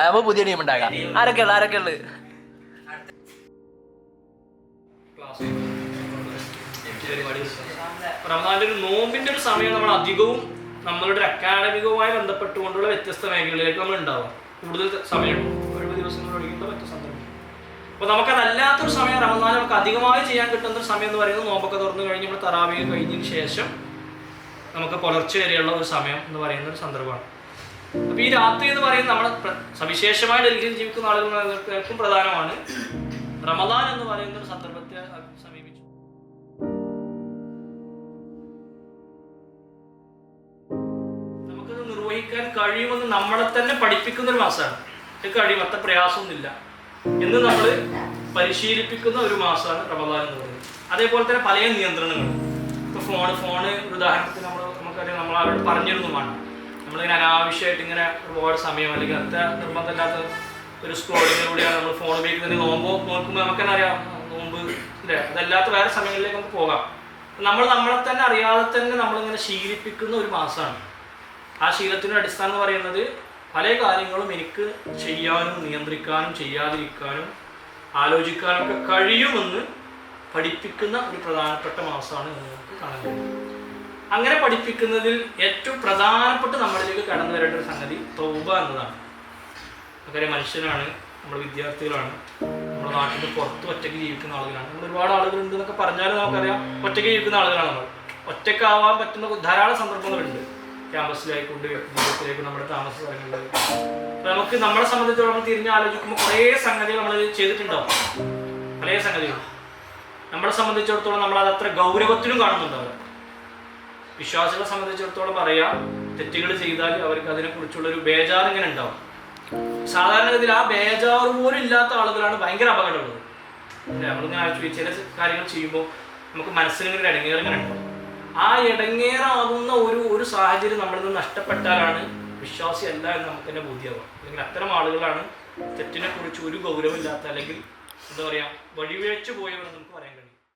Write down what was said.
അപ്പൊ പുതിയ ടീം ഉണ്ടാക്കാം. ആരൊക്കെ ഉള്ളു റമദാന്റെ ഒരു നോമ്പിന്റെ ഒരു സമയം നമ്മൾ അധികവും നമ്മളുടെ അക്കാഡമികവുമായി ബന്ധപ്പെട്ടുകൊണ്ടുള്ള വ്യത്യസ്ത മേഖലകളിലേക്ക് നമ്മൾ ഉണ്ടാവാം. കൂടുതൽ സമയം ഒഴിവ് ദിവസങ്ങൾ ഒഴിയുന്ന മറ്റു സന്ദർഭം. അപ്പോൾ നമുക്കതല്ലാത്തൊരു സമയം റമദാൻ നമുക്ക് അധികമായി ചെയ്യാൻ കിട്ടുന്ന ഒരു സമയം എന്ന് പറയുന്നത് നോമ്പൊക്കെ തുറന്നു കഴിഞ്ഞ് നമ്മൾ തറാവീഹ് കഴിഞ്ഞതിന് ശേഷം നമുക്ക് പുലർച്ചെ വരെയുള്ള ഒരു സമയം എന്ന് പറയുന്ന ഒരു സന്ദർഭമാണ്. അപ്പോൾ ഈ രാത്രി എന്ന് പറയുന്നത് നമ്മൾ സവിശേഷമായി ഡൽഹിയിൽ ജീവിക്കുന്ന ആളുകൾക്കും പ്രധാനമാണ്. റമദാൻ എന്ന് പറയുന്ന ഒരു സന്ദർഭത്തെ സമീപിച്ചു നമുക്കത് നിർവഹിക്കാൻ കഴിയുമെന്ന് നമ്മളെ തന്നെ പഠിപ്പിക്കുന്ന ഒരു മാസമാണ്. ഇത് കഴിയും, അത്ര പ്രയാസമൊന്നുമില്ല എന്ന് നമ്മൾ പരിശീലിപ്പിക്കുന്ന ഒരു മാസമാണ് റമദാൻ എന്ന് പറയുന്നത്. അതേപോലെ തന്നെ പല നിയന്ത്രണങ്ങളും. ഇപ്പോൾ ഫോണ് ഒരു ഉദാഹരണത്തിന് നമുക്കറിയാം, നമ്മളവരോട് പറഞ്ഞിരുന്നു വേണം നമ്മളിങ്ങനെ അനാവശ്യമായിട്ട് ഇങ്ങനെ ഒരുപാട് സമയം അല്ലെങ്കിൽ അത്ര നിർബന്ധമില്ലാത്ത ഒരു സ്ക്രോളിങ്ങിലൂടെയാണ് നമ്മൾ ഫോൺ ഉപയോഗിക്കുന്നത്. നോമ്പോ നോക്കുമ്പോൾ നമുക്ക് തന്നെ അറിയാം നോമ്പ് അല്ലേ, അതല്ലാത്ത വേറെ സമയങ്ങളിലേക്ക് നമുക്ക് പോകാം. നമ്മളെ തന്നെ അറിയാതെ തന്നെ നമ്മളിങ്ങനെ ശീലിപ്പിക്കുന്ന ഒരു മാസമാണ്. ആ ശീലത്തിൻ്റെ അടിസ്ഥാനം എന്ന് പറയുന്നത് പല കാര്യങ്ങളും എനിക്ക് ചെയ്യാനും നിയന്ത്രിക്കാനും ചെയ്യാതിരിക്കാനും ആലോചിക്കാനും ഒക്കെ കഴിയുമെന്ന് പഠിപ്പിക്കുന്ന ഒരു പ്രധാനപ്പെട്ട മാസമാണ് എന്ന് നമുക്ക് കാണാൻ കഴിയും. അങ്ങനെ പഠിപ്പിക്കുന്നതിൽ ഏറ്റവും പ്രധാനപ്പെട്ട് നമ്മളിലേക്ക് കടന്നു വരേണ്ട ഒരു സംഗതി തൗബ എന്നതാണ്. നമുക്കറിയാം, മനുഷ്യനാണ്, നമ്മൾ വിദ്യാർത്ഥികളാണ്, നമ്മുടെ നാട്ടിൽ പുറത്ത് ഒറ്റയ്ക്ക് ജീവിക്കുന്ന ആളുകളാണ്. നമ്മൾ ഒരുപാട് ആളുകളുണ്ട് എന്നൊക്കെ പറഞ്ഞാലും നമുക്കറിയാം ഒറ്റയ്ക്ക് ജീവിക്കുന്ന ആളുകളാണ് നമ്മൾ. ഒറ്റയ്ക്കാവാൻ പറ്റുന്ന ധാരാളം സന്ദർഭങ്ങളുണ്ട് ക്യാമ്പസിലായിക്കൊണ്ട് ജീവിതത്തിലേക്ക് നമ്മുടെ താമസ സ്ഥലങ്ങളിൽ. അപ്പോൾ നമുക്ക് നമ്മളെ സംബന്ധിച്ചിടത്തോളം തിരിഞ്ഞ് ആലോചിക്കുമ്പോൾ കുറേ സംഗതികൾ നമ്മൾ ചെയ്തിട്ടുണ്ടാവും. പല സംഗതികൾ നമ്മളെ സംബന്ധിച്ചിടത്തോളം നമ്മൾ അതത്ര ഗൗരവത്തിലും കാണുന്നുണ്ടാവില്ല. വിശ്വാസികളെ സംബന്ധിച്ചിടത്തോളം പറയാം, തെറ്റുകൾ ചെയ്താൽ അവർക്ക് അതിനെക്കുറിച്ചുള്ളൊരു ബേജാറ് ഇങ്ങനെ ഉണ്ടാവും. സാധാരണഗതിയിൽ ആ ബേജാറ് പോലും ഇല്ലാത്ത ആളുകളാണ് ഭയങ്കര അപകടമുള്ളത്. നമ്മളിങ്ങനെ ആലോചിച്ച് ചില കാര്യങ്ങൾ ചെയ്യുമ്പോൾ നമുക്ക് മനസ്സിലിങ്ങനെ ഇടങ്ങേറിങ്ങനെ ഉണ്ടാവും. ആ ഇടങ്ങേറാകുന്ന ഒരു സാഹചര്യം നമ്മളിൽ നിന്ന് നഷ്ടപ്പെട്ടാലാണ് വിശ്വാസി അല്ല എന്ന് നമുക്ക് തന്നെ ബോധ്യമാവുക. അല്ലെങ്കിൽ അത്തരം ആളുകളാണ് തെറ്റിനെ കുറിച്ച് ഒരു ഗൗരവമില്ലാത്ത അല്ലെങ്കിൽ എന്താ പറയുക വഴിവേച്ചു പോയവരെന്ന് നമുക്ക് പറയാൻ കഴിയും.